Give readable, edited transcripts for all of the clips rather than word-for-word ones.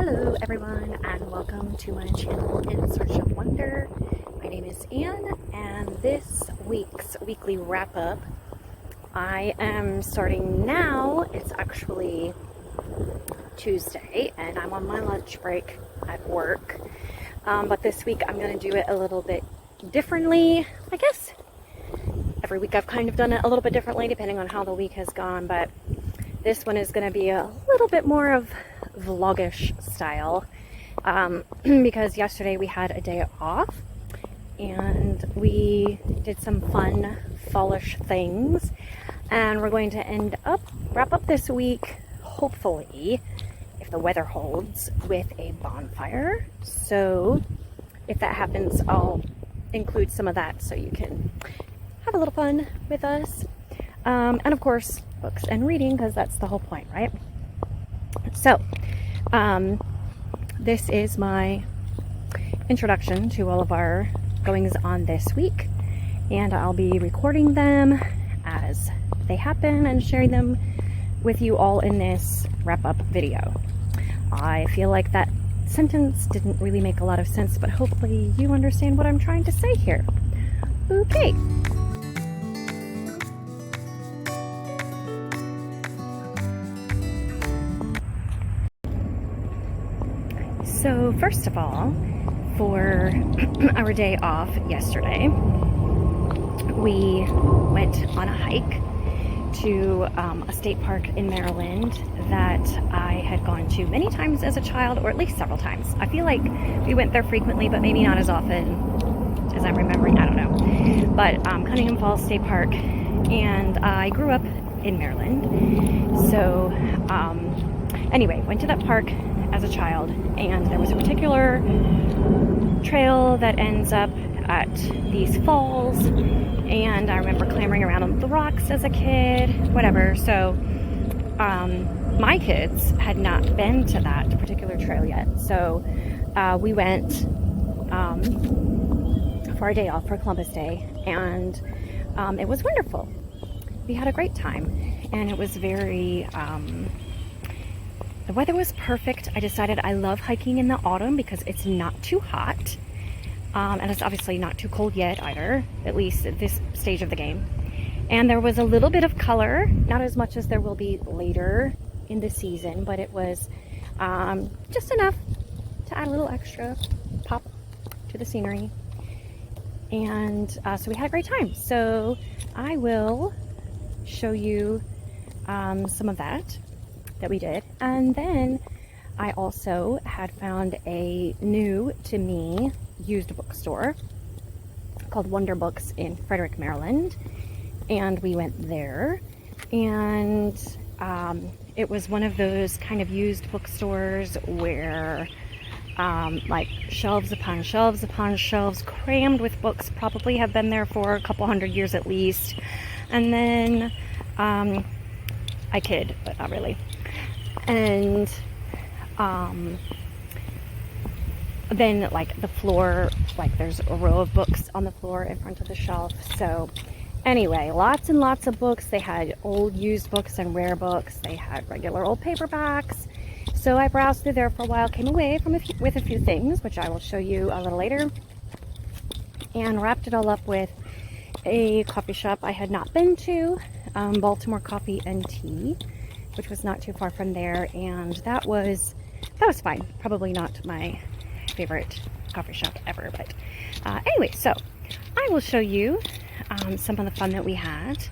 Hello everyone and welcome to my channel In Search of Wonder. My name is Anne and this week's weekly wrap up I am starting now. It's actually Tuesday and I'm on my lunch break at work. But this week I'm going to do it a little bit differently. I guess every week I've kind of done it a little bit differently depending on how the week has gone, but this one is going to be a little bit more of vlogish style because yesterday we had a day off and we did some fun fallish things, and we're going to wrap up this week, hopefully, if the weather holds, with a bonfire. So if that happens, I'll include some of that so you can have a little fun with us, and of course books and reading, because that's the whole point, right? So this is my introduction to all of our goings on this week, and I'll be recording them as they happen and sharing them with you all in this wrap-up video. I feel like that sentence didn't really make a lot of sense, but hopefully you understand what I'm trying to say here. Okay. So first of all, for our day off yesterday, we went on a hike to a state park in Maryland that I had gone to many times as a child, or at least several times. I feel like we went there frequently, but maybe not as often as I'm remembering. I don't know. But Cunningham Falls State Park, and I grew up in Maryland. So anyway, went to that park as a child, and there was a particular trail that ends up at these falls, and I remember clambering around on the rocks as a kid, whatever. So my kids had not been to that particular trail yet, so we went for our day off for Columbus Day, and it was wonderful. We had a great time, and it was very the weather was perfect. I decided I love hiking in the autumn because it's not too hot, and it's obviously not too cold yet either, at least at this stage of the game. And there was a little bit of color, not as much as there will be later in the season, but it was just enough to add a little extra pop to the scenery. And so we had a great time. So I will show you some of that we did. And then I also had found a new to me used bookstore called Wonder Books in Frederick, Maryland, and we went there, and it was one of those kind of used bookstores where like shelves upon shelves upon shelves crammed with books probably have been there for a couple hundred years at least. And then I kid, but not really. And then like the floor, like there's a row of books on the floor in front of the shelf. So anyway, lots and lots of books. They had old used books and rare books. They had regular old paperbacks. So I browsed through there for a while, came away with a few things, which I will show you a little later, and wrapped it all up with a coffee shop I had not been to, Baltimore Coffee and Tea, which was not too far from there, and that was fine. Probably not my favorite coffee shop ever, but anyway, so I will show you some of the fun that we had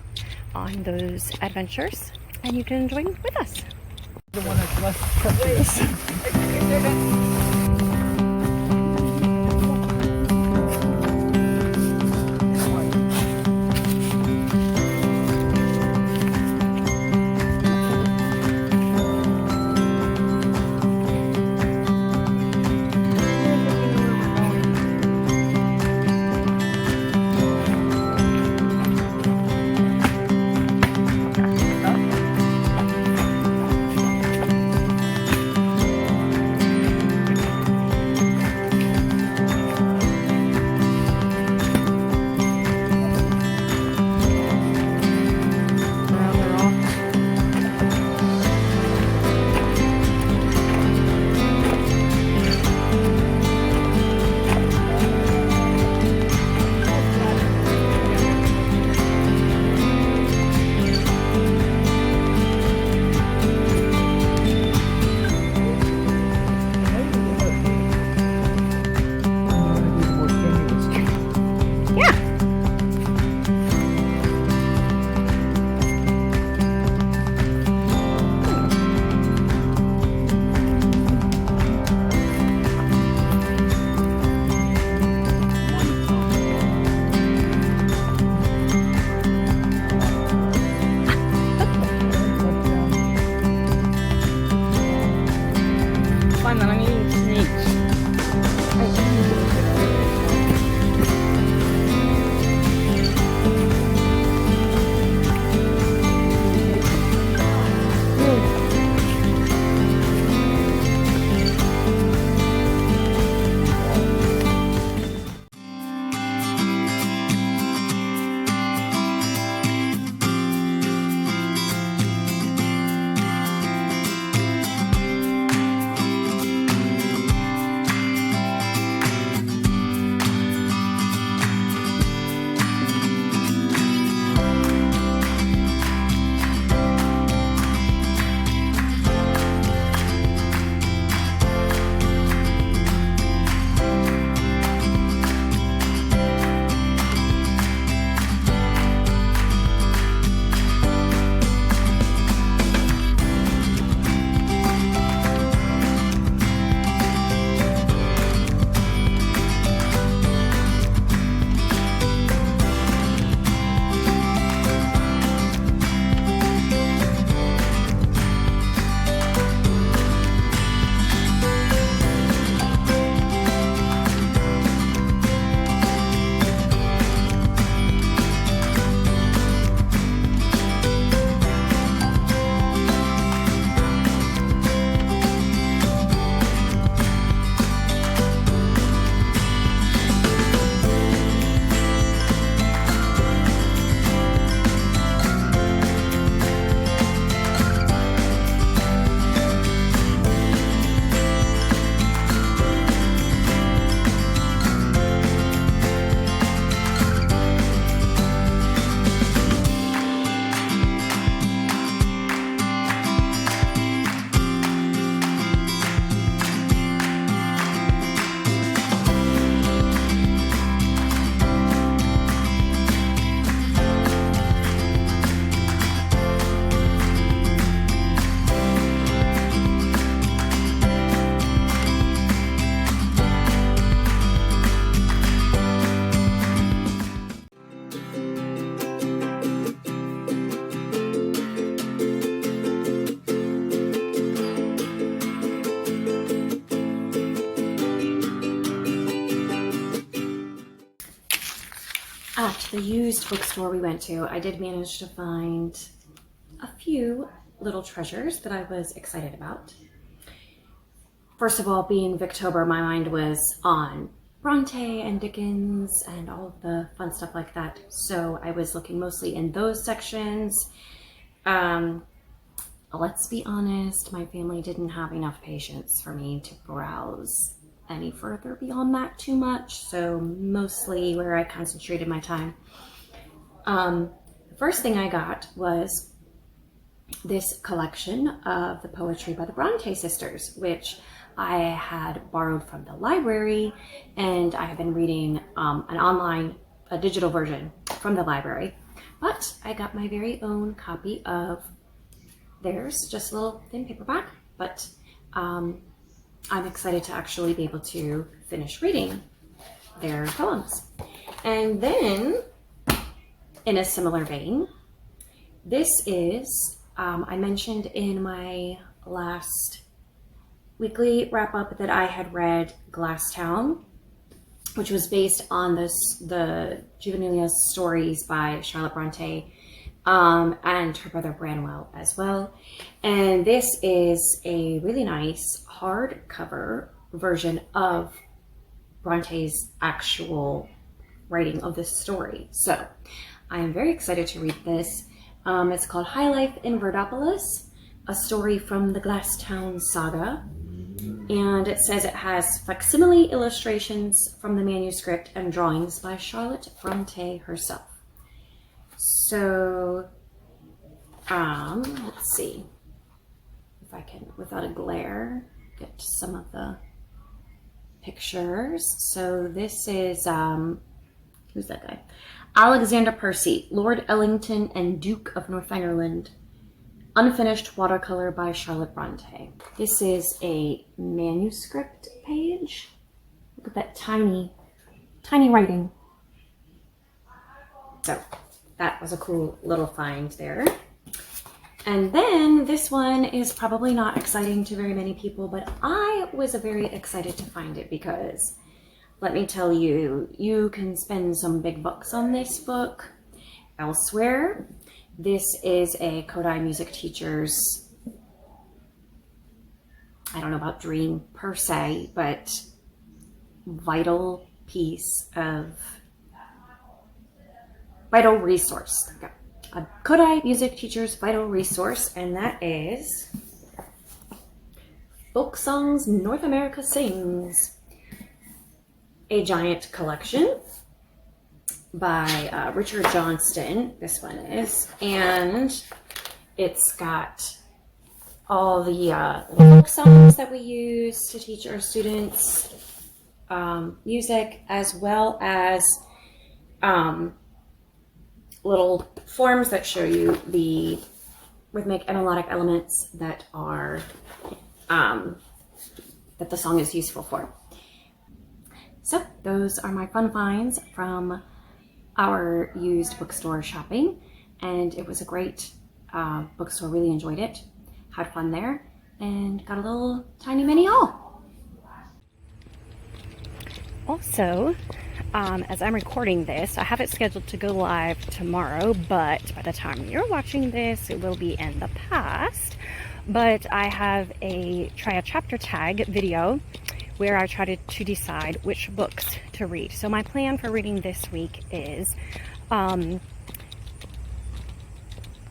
on those adventures, and you can join with us. The one that's less treacherous. At the used bookstore we went to, I did manage to find a few little treasures that I was excited about. First of all, being Victober, my mind was on Bronte and Dickens and all of the fun stuff like that. So I was looking mostly in those sections. Let's be honest, my family didn't have enough patience for me to browse any further beyond that too much. So mostly where I concentrated my time. The first thing I got was this collection of the poetry by the Bronte sisters, which I had borrowed from the library, and I have been reading a digital version from the library. But I got my very own copy of theirs, just a little thin paperback, but I'm excited to actually be able to finish reading their poems. And then, in a similar vein, this is, I mentioned in my last weekly wrap-up that I had read Glass Town, which was based on the juvenilia stories by Charlotte Bronte and her brother Branwell as well. And this is a really nice hardcover version of Bronte's actual writing of this story. So I am very excited to read this. It's called High Life in Verdopolis, a story from the Glass Town saga. And it says it has facsimile illustrations from the manuscript and drawings by Charlotte Bronte herself. So, let's see if I can, without a glare, get some of the pictures. So this is, who's that guy? Alexander Percy, Lord Ellington and Duke of Northumberland. Unfinished watercolor by Charlotte Bronte. This is a manuscript page. Look at that tiny, tiny writing. So that was a cool little find there. And then this one is probably not exciting to very many people, but I was very excited to find it because let me tell you, you can spend some big bucks on this book elsewhere. This is a Kodai music teacher's, I don't know about dream per se, but vital resource. A Kodai music teacher's vital resource, and that is Folk Songs North America Sings, a giant collection by Richard Johnston, this one is, and it's got all the folk songs that we use to teach our students music, as well as little forms that show you the rhythmic and melodic elements that are that the song is useful for. So those are my fun finds from our used bookstore shopping, and it was a great bookstore. Really enjoyed it, had fun there, and got a little tiny mini haul. Also, as I'm recording this, I have it scheduled to go live tomorrow, but by the time you're watching this, it will be in the past. But I have try a chapter tag video where I try to decide which books to read. So my plan for reading this week is, oh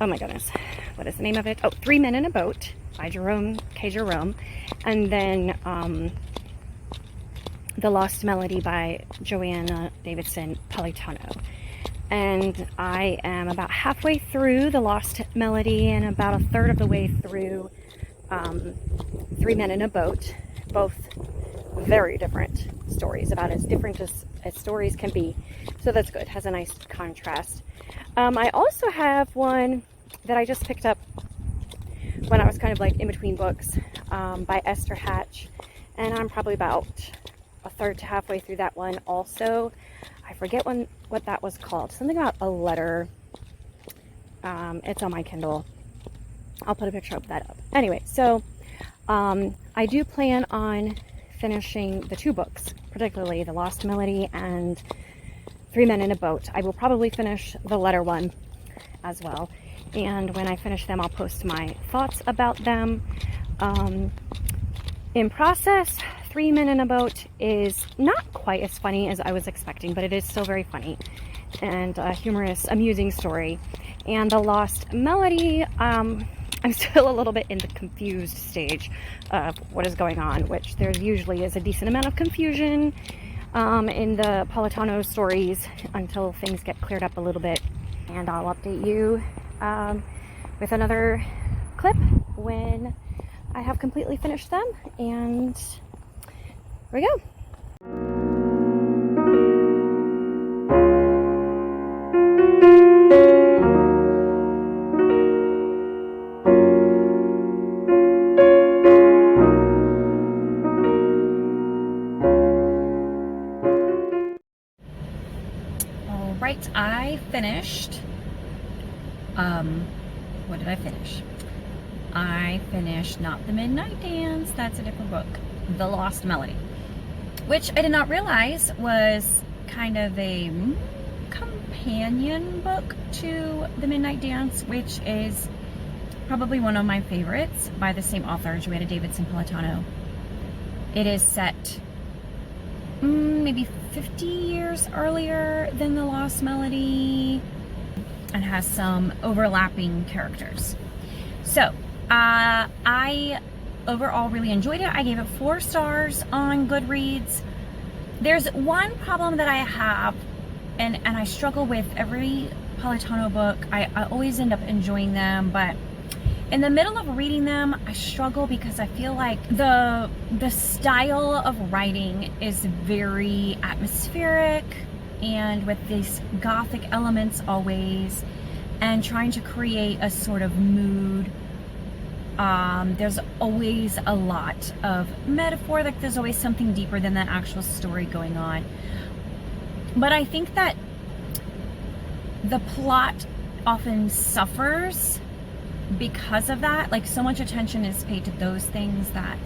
my goodness, what is the name of it? Oh, 3 Men in a Boat by Jerome K. Jerome, and then The Lost Melody by Joanna Davidson Politano. And I am about halfway through The Lost Melody and about a third of the way through 3 Men in a Boat, both very different stories, about as different as stories can be. So that's good, has a nice contrast. I also have one that I just picked up when I was kind of like in between books, by Esther Hatch, and I'm probably about a third to halfway through that one also. I forget what that was called. Something about a letter. It's on my Kindle. I'll put a picture of that up. Anyway, so I do plan on finishing the 2 books, particularly The Lost Melody and Three Men in a Boat. I will probably finish the letter one as well. And when I finish them, I'll post my thoughts about them. In process, Three Men in a Boat is not quite as funny as I was expecting, but it is still very funny and a humorous, amusing story. And The Lost Melody, I'm still a little bit in the confused stage of what is going on, which there usually is a decent amount of confusion in the Politano stories until things get cleared up a little bit. And I'll update you with another clip when I have completely finished them. And here we go. All right, I finished. What did I finish? I finished Not the Midnight Dance. That's a different book. The Lost Melody, which I did not realize was kind of a companion book to The Midnight Dance, which is probably one of my favorites by the same author, Joanna Davidson Politano. It is set maybe 50 years earlier than The Lost Melody and has some overlapping characters. So I overall really enjoyed it. I gave it 4 stars on Goodreads. There's one problem that I have, and I struggle with every Politano book. I always end up enjoying them, but in the middle of reading them, I struggle because I feel like the style of writing is very atmospheric and with these gothic elements always, and trying to create a sort of mood. There's always a lot of metaphor, like there's always something deeper than the actual story going on. But I think that the plot often suffers because of that. Like, so much attention is paid to those things that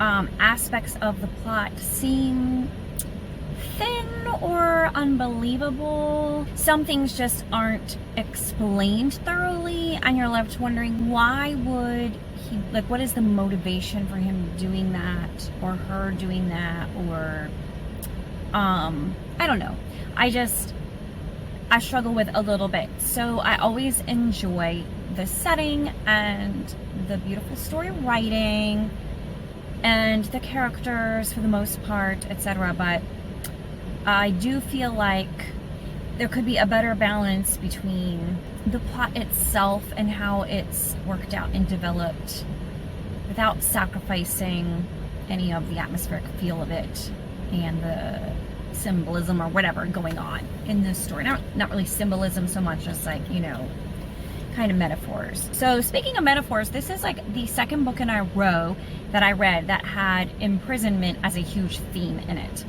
aspects of the plot seem thin or unbelievable. Some things just aren't explained thoroughly, and you're left wondering, why would he, like, what is the motivation for him doing that or her doing that? Or I don't know. I struggle with a little bit. So I always enjoy the setting and the beautiful story writing and the characters for the most part, etc. But I do feel like there could be a better balance between the plot itself and how it's worked out and developed without sacrificing any of the atmospheric feel of it and the symbolism or whatever going on in this story. Not really symbolism so much as, like, you know, kind of metaphors. So speaking of metaphors, this is like the second book in a row that I read that had imprisonment as a huge theme in it.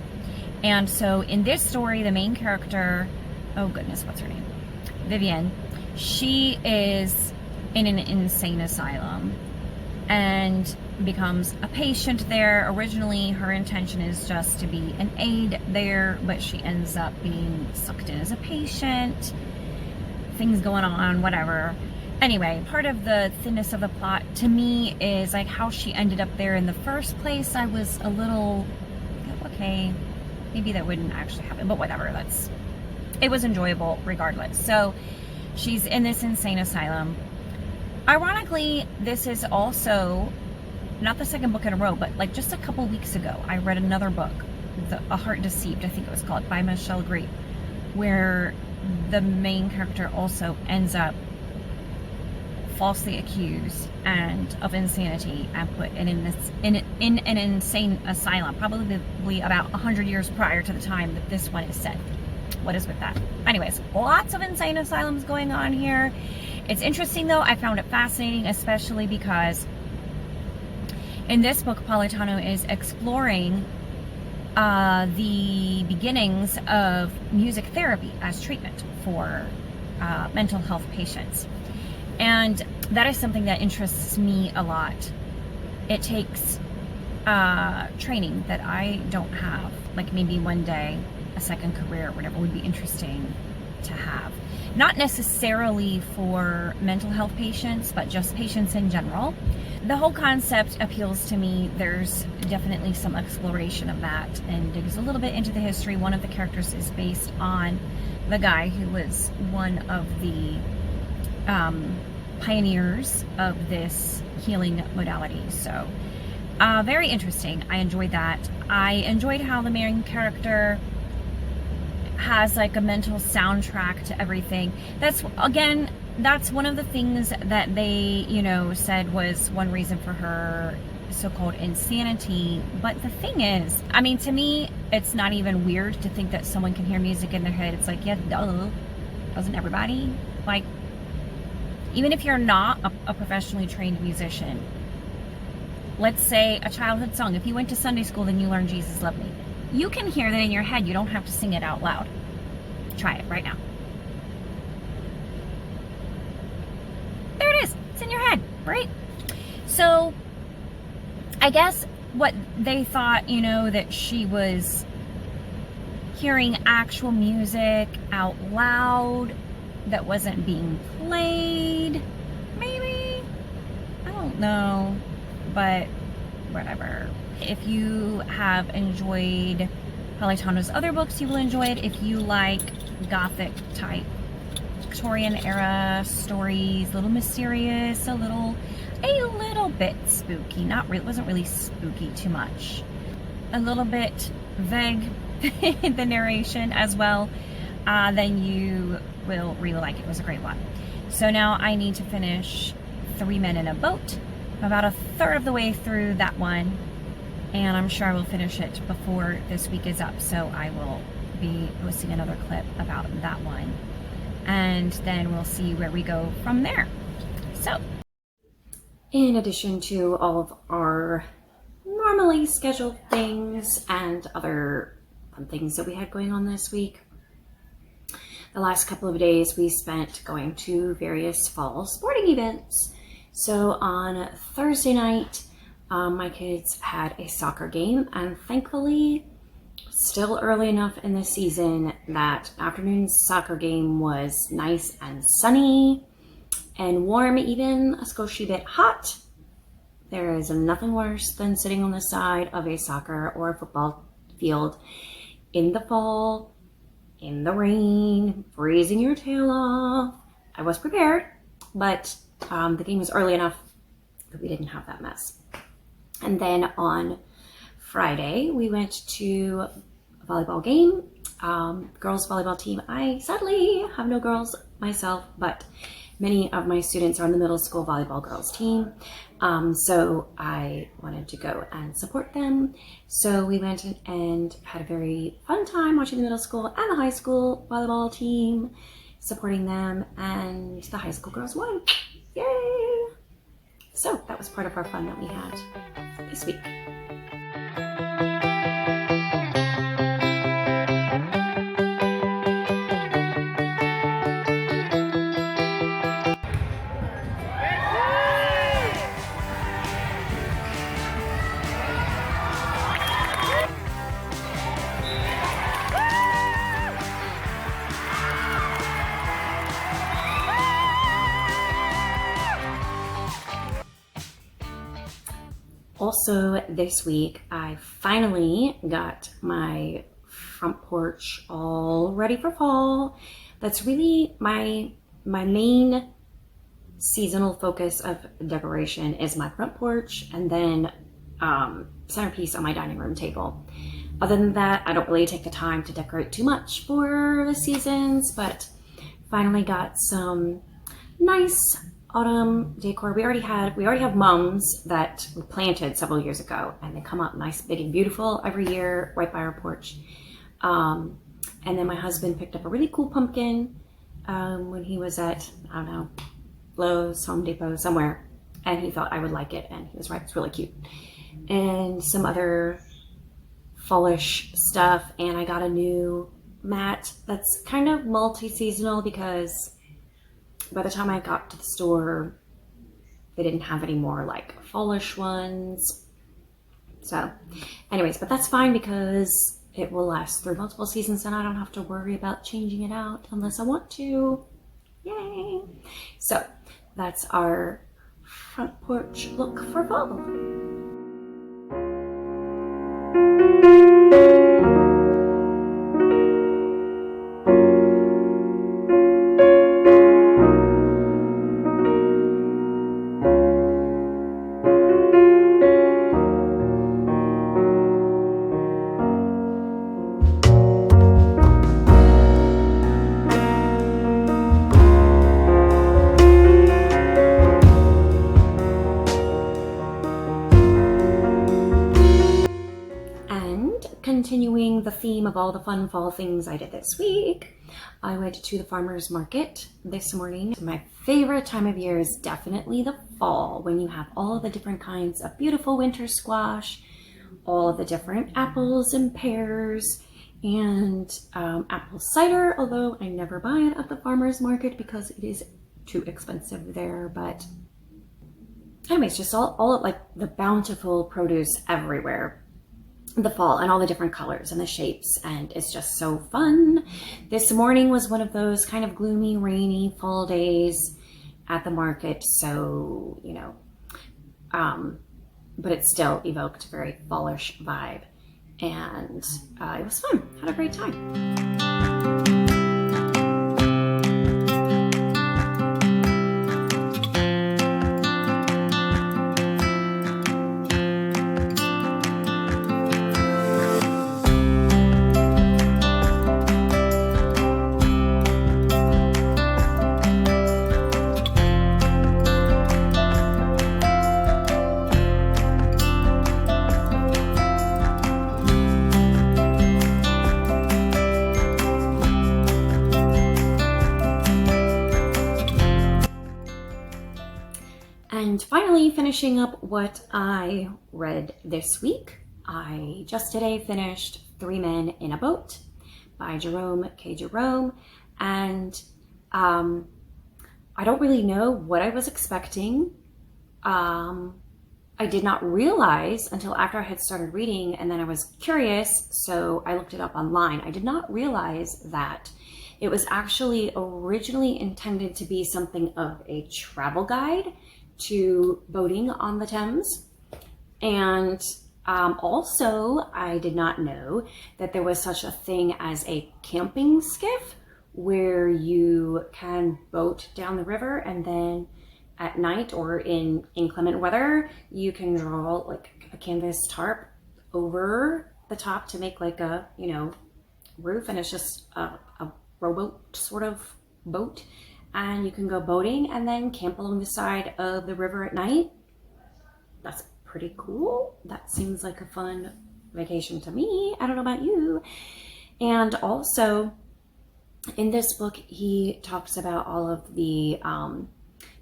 And so in this story, the main character, oh goodness, what's her name? Vivian. She is in an insane asylum and becomes a patient there. Originally, her intention is just to be an aide there, but she ends up being sucked in as a patient. Things going on, whatever. Anyway, part of the thinness of the plot to me is like how she ended up there in the first place. I was a little, okay, maybe that wouldn't actually happen, but whatever. It was enjoyable regardless. So she's in this insane asylum. Ironically, this is also not the second book in a row, but like just a couple weeks ago, I read another book, A Heart Deceived, I think it was called, by Michelle Green, where the main character also ends up falsely accused and of insanity and put in an insane asylum, probably about 100 years prior to the time that this one is set. What is with that? Anyways, lots of insane asylums going on here. It's interesting though. I found it fascinating, especially because in this book, Politano is exploring the beginnings of music therapy as treatment for mental health patients. And that is something that interests me a lot. It takes training that I don't have. Like maybe one day a second career or whatever would be interesting to have. Not necessarily for mental health patients, but just patients in general. The whole concept appeals to me. There's definitely some exploration of that and digs a little bit into the history. One of the characters is based on the guy who was one of the pioneers of this healing modality. So very interesting. I enjoyed that. I enjoyed how the main character has like a mental soundtrack to everything. That's one of the things that they, said was one reason for her so-called insanity. But the thing is, I mean, to me, it's not even weird to think that someone can hear music in their head. It's like, yeah, duh. Doesn't everybody? Like, even if you're not a professionally trained musician, let's say a childhood song, if you went to Sunday school, then you learned Jesus Loved Me. You can hear that in your head. You don't have to sing it out loud. Try it right now. There it is. It's in your head, right? So I guess what they thought, that she was hearing actual music out loud that wasn't being played. Maybe. I don't know. But whatever. If you have enjoyed Palatano's other books, you will enjoy it. If you like gothic type Victorian era stories, a little mysterious, a little bit spooky. It wasn't really spooky too much. A little bit vague in the narration as well. Then you will really like it. It was a great one. So now I need to finish 3 Men in a Boat. I'm about a third of the way through that one, and I'm sure I will finish it before this week is up. So I will be posting another clip about that one, and then we'll see where we go from there. So, in addition to all of our normally scheduled things and other fun things that we had going on this week, the last couple of days we spent going to various fall sporting events. So on Thursday night, my kids had a soccer game, and thankfully, still early enough in the season that afternoon soccer game was nice and sunny and warm, even a skoshi bit hot. There is nothing worse than sitting on the side of a soccer or a football field in the fall, in the rain, freezing your tail off. I was prepared, but the game was early enough that we didn't have that mess. And then on Friday, we went to a volleyball game, girls volleyball team. I sadly have no girls myself, but many of my students are on the middle school volleyball girls team. So I wanted to go and support them. So we went and had a very fun time watching the middle school and the high school volleyball team, supporting them, and the high school girls won. Yay! So that was part of our fun that we had this week. Also this week, I finally got my front porch all ready for fall. That's really my main seasonal focus of decoration is my front porch, and then centerpiece on my dining room table. Other than that, I don't really take the time to decorate too much for the seasons, but finally got some nice autumn decor. We already have mums that we planted several years ago, and they come up nice, big, and beautiful every year right by our porch. And then my husband picked up a really cool pumpkin when he was at, I don't know, Lowe's, Home Depot, somewhere, and he thought I would like it, and he was right. It's really cute. And some other fallish stuff, and I got a new mat that's kind of multi-seasonal because by the time I got to the store, they didn't have any more like fallish ones. So anyways, but that's fine because it will last through multiple seasons and I don't have to worry about changing it out unless I want to. Yay! So that's our front porch look for fall. Continuing the theme of all the fun fall things I did this week, I went to the farmer's market this morning. My favorite time of year is definitely the fall, when you have all the different kinds of beautiful winter squash, all of the different apples and pears, and apple cider, although I never buy it at the farmer's market because it is too expensive there. But anyways, just all of like the bountiful produce everywhere the fall, and all the different colors and the shapes, and it's just so fun. This morning was one of those kind of gloomy, rainy fall days at the market, so you know, but it still evoked a very fallish vibe, and it was fun. Had a great time. And finally, finishing up what I read this week, I just today finished Three Men in a Boat by Jerome K. Jerome, and I don't really know what I was expecting. I did not realize until after I had started reading, and then I was curious, so I looked it up online. I did not realize that it was actually originally intended to be something of a travel guide to boating on the Thames. And also, I did not know that there was such a thing as a camping skiff where you can boat down the river, and then at night or in inclement weather, you can draw like a canvas tarp over the top to make like a, you know, roof, and it's just a rowboat sort of boat. And you can go boating and then camp along the side of the river at night. That's pretty cool. That seems like a fun vacation to me. I don't know about you. And also in this book, he talks about all of the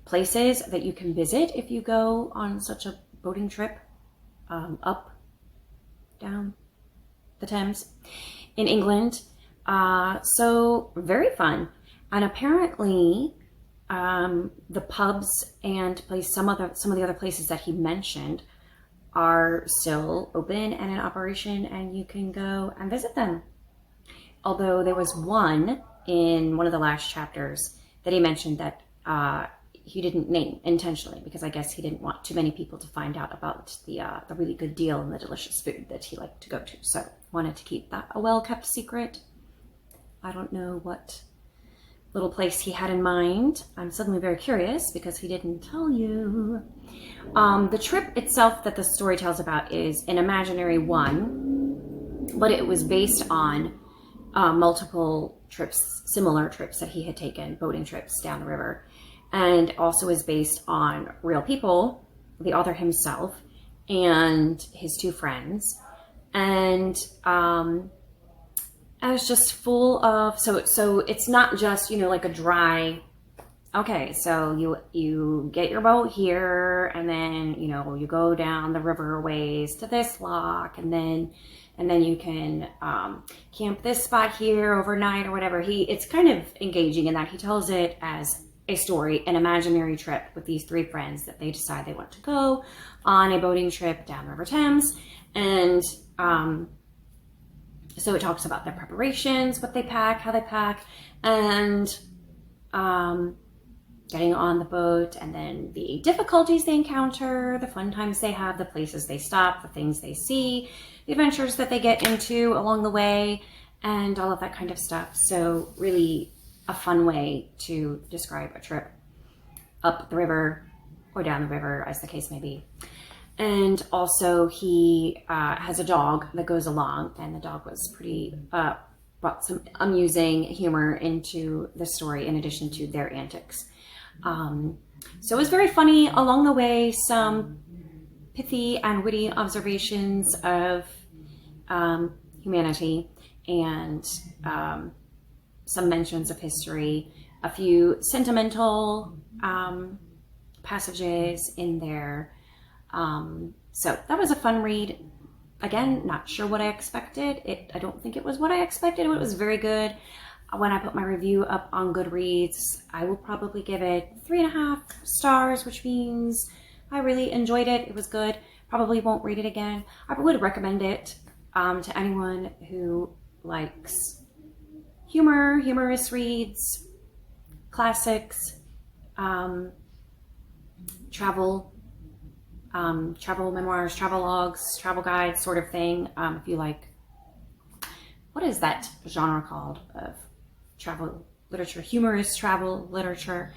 places that you can visit if you go on such a boating trip up, down the Thames in England. So very fun. And apparently, the pubs and some of the other places that he mentioned are still open and in operation, and you can go and visit them. Although there was one in one of the last chapters that he mentioned that he didn't name intentionally, because I guess he didn't want too many people to find out about the really good deal and the delicious food that he liked to go to. So wanted to keep that a well-kept secret. I don't know what little place he had in mind. I'm suddenly very curious because he didn't tell you. The trip itself that the story tells about is an imaginary one, but it was based on multiple trips, similar trips that he had taken, boating trips down the river, and also is based on real people, the author himself and his two friends. And it's just full of, so it's not just, you know, like a dry, okay, so you get your boat here, and then, you know, you go down the river ways to this lock, and then you can camp this spot here overnight or whatever. It's kind of engaging in that he tells it as a story, an imaginary trip with these three friends that they decide they want to go on a boating trip down the River Thames. And So it talks about their preparations, what they pack, how they pack, and getting on the boat, and then the difficulties they encounter, the fun times they have, the places they stop, the things they see, the adventures that they get into along the way, and all of that kind of stuff. So really a fun way to describe a trip up the river or down the river, as the case may be. And also he has a dog that goes along, and the dog was pretty, brought some amusing humor into the story in addition to their antics. So it was very funny along the way, some pithy and witty observations of humanity, and some mentions of history, a few sentimental passages in there. So that was a fun read. Again, not sure what I expected. I don't think it was what I expected. It was very good. When I put my review up on Goodreads, I will probably give it 3.5 stars, which means I really enjoyed it. It was good. Probably won't read it again. I would recommend it to anyone who likes humor, humorous reads, classics, travel memoirs, travel logs, travel guides, sort of thing. If you like, what is that genre called of travel literature? Humorous travel literature.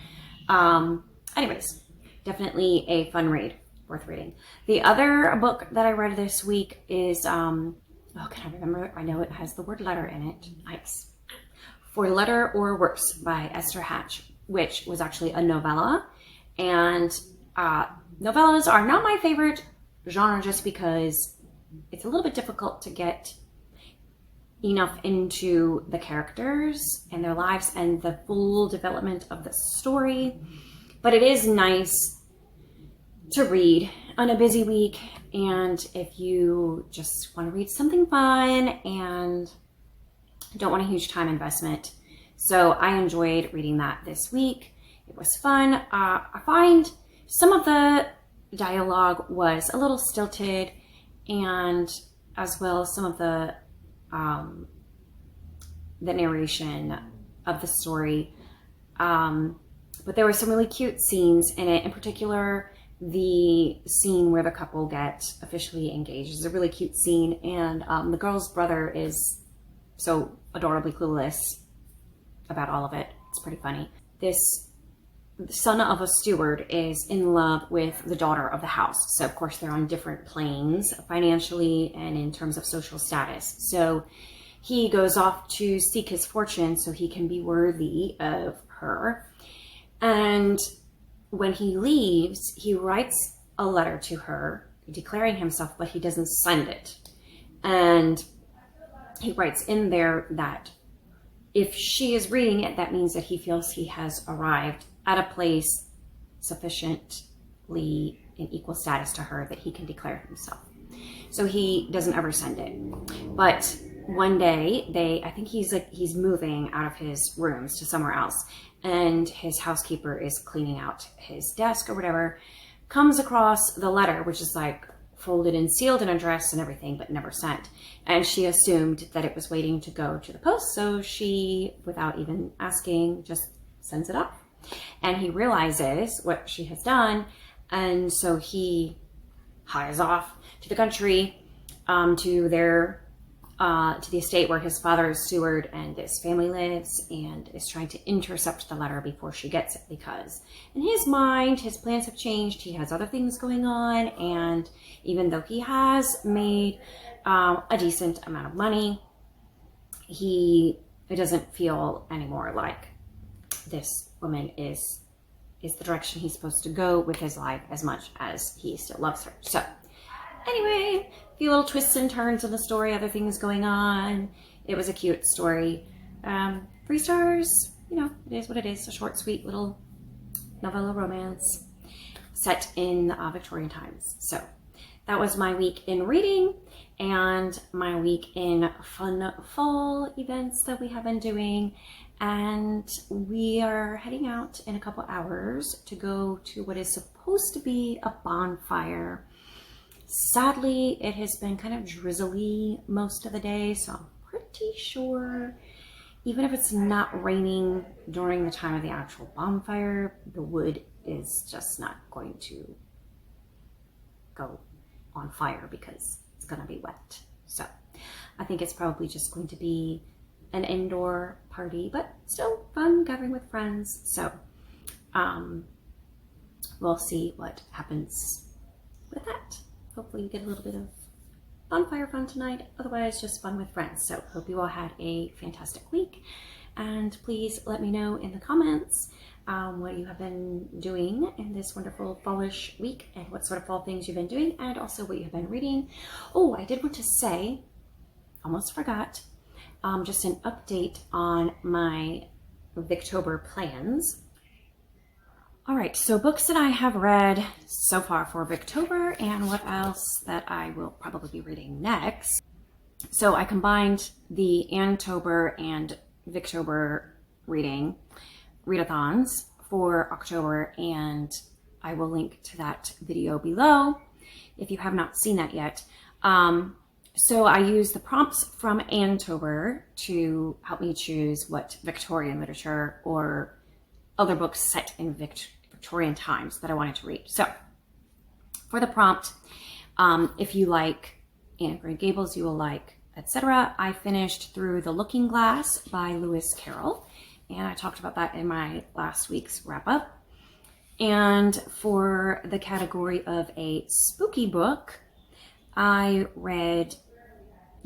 Anyways, definitely a fun read, worth reading. The other book that I read this week is, oh, can I remember? I know it has the word letter in it. Nice. For Letter or Worse by Esther Hatch, which was actually a novella. And novellas are not my favorite genre just because it's a little bit difficult to get enough into the characters and their lives and the full development of the story. But it is nice to read on a busy week, and if you just want to read something fun and don't want a huge time investment. So I enjoyed reading that this week. It was fun. I find some of the dialogue was a little stilted, and as well some of the narration of the story. But there were some really cute scenes in it. In particular, the scene where the couple get officially engaged is a really cute scene, and the girl's brother is so adorably clueless about all of it. It's pretty funny. This son of a steward is in love with the daughter of the house. So of course they're on different planes financially and in terms of social status. So he goes off to seek his fortune so he can be worthy of her. And when he leaves, he writes a letter to her declaring himself, but he doesn't send it. And he writes in there that if she is reading it, that means that he feels he has arrived at a place sufficiently in equal status to her that he can declare himself. So he doesn't ever send it. But one day, I think he's moving out of his rooms to somewhere else, and his housekeeper is cleaning out his desk or whatever, comes across the letter, which is like folded and sealed and addressed and everything, but never sent. And she assumed that it was waiting to go to the post, so she, without even asking, just sends it off. And he realizes what she has done, and so he hies off to the country, to the estate where his father is steward and his family lives, and is trying to intercept the letter before she gets it, because in his mind, his plans have changed. He has other things going on, and even though he has made a decent amount of money, it doesn't feel anymore like this woman is the direction he's supposed to go with his life as much as he still loves her. So anyway, a few little twists and turns in the story, other things going on. It was a cute story. 3 stars, you know, it is what it is. A short, sweet little novella romance set in Victorian times. So that was my week in reading and my week in fun fall events that we have been doing. And we are heading out in a couple hours to go to what is supposed to be a bonfire. Sadly, it has been kind of drizzly most of the day, so I'm pretty sure even if it's not raining during the time of the actual bonfire, the wood is just not going to go on fire because it's going to be wet. So I think it's probably just going to be an indoor party, but still fun gathering with friends. So we'll see what happens with that. Hopefully you get a little bit of bonfire fun tonight. Otherwise, just fun with friends. So hope you all had a fantastic week. And please let me know in the comments what you have been doing in this wonderful fallish week and what sort of fall things you've been doing, and also what you have been reading. Oh, I did want to say, almost forgot, just an update on my Victober plans. All right, so books that I have read so far for Victober and what else that I will probably be reading next. So I combined the Anne-tober and Victober readathons for October, and I will link to that video below if you have not seen that yet. So I use the prompts from Anne-tober to help me choose what Victorian literature or other books set in Victorian times that I wanted to read. So for the prompt, if you like Anne of Green Gables, you will like etc. I finished through The Looking Glass by Lewis Carroll, and I talked about that in my last week's wrap up. And for the category of a spooky book, I read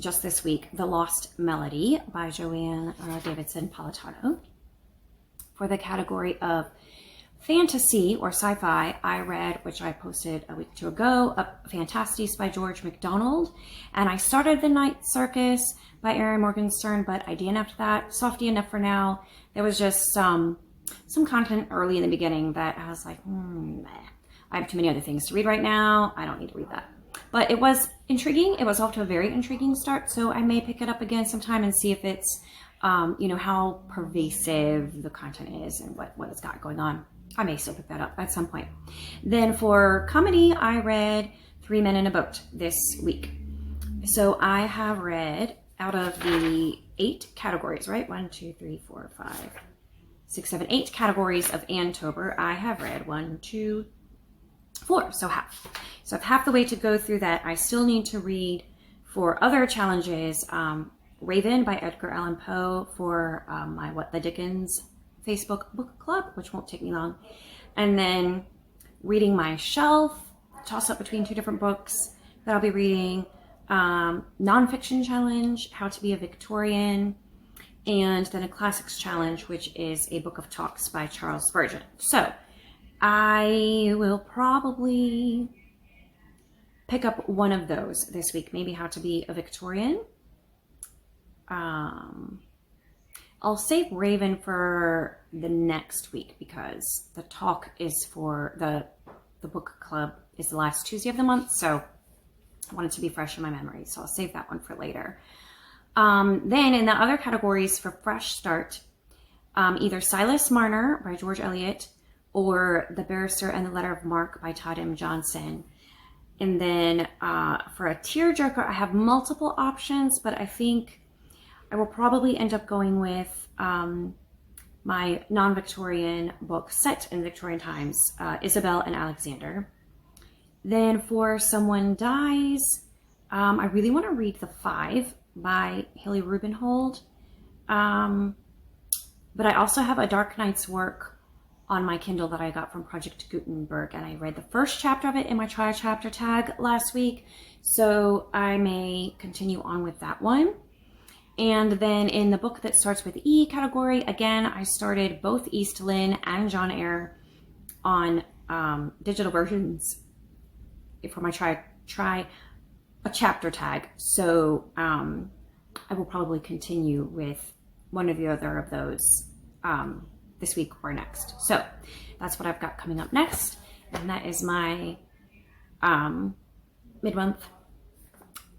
just this week The Lost Melody by Joanne Davidson Politano. For the category of fantasy or sci-fi, I read, which I posted a week or two ago, Fantasties by George MacDonald. And I started The Night Circus by Erin Morgenstern, but I DNF'd that. Softy enough for now. There was just some content early in the beginning that I was like, I have too many other things to read right now. I don't need to read that. But it was intriguing. It was off to a very intriguing start, so I may pick it up again sometime and see if it's, how pervasive the content is and what it's got going on. I may still pick that up at some point. Then for comedy, I read 3 Men in a Boat this week. So I have read out of the 8 categories, right? 1, 2, 3, 4, 5, 6, 7, 8 categories of Anne-tober. I have read 1, 2, 4, so half. So I have half the way to go through that. I still need to read for other challenges, Raven by Edgar Allan Poe for my What the Dickens Facebook book club, which won't take me long. And then reading my shelf, toss up between 2 different books that I'll be reading. Nonfiction challenge, How to be a Victorian, and then a classics challenge, which is a book of talks by Charles Spurgeon. So I will probably pick up one of those this week, maybe How to be a Victorian. I'll save Raven for the next week because the talk is for the book club is the last Tuesday of the month, so I want it to be fresh in my memory, so I'll save that one for later. Then in the other categories for fresh start, either Silas Marner by George Eliot or The Barrister and the Letter of Mark by Todd M. Johnson. And then for a tearjerker, I have multiple options, but I think I will probably end up going with my non-Victorian book set in Victorian times, Isabel and Alexander. Then for Someone Dies, I really want to read The Five by Haley Rubenhold. But I also have A Dark Night's Work on my Kindle that I got from Project Gutenberg, and I read the first chapter of it in my try chapter tag last week, so I may continue on with that one. And then in the book that starts with E category, again, I started both East Lynne and John Eyre on digital versions for my try a chapter tag. So I will probably continue with one or the other of those this week or next. So that's what I've got coming up next. And that is my mid-month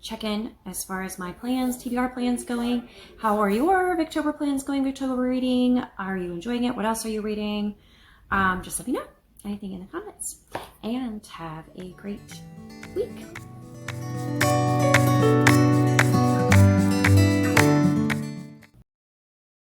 check-in as far as my plans, TBR plans going. How are your Victober plans going, Victober reading? Are you enjoying it? What else are you reading? Just let me know. Anything in the comments. And have a great week.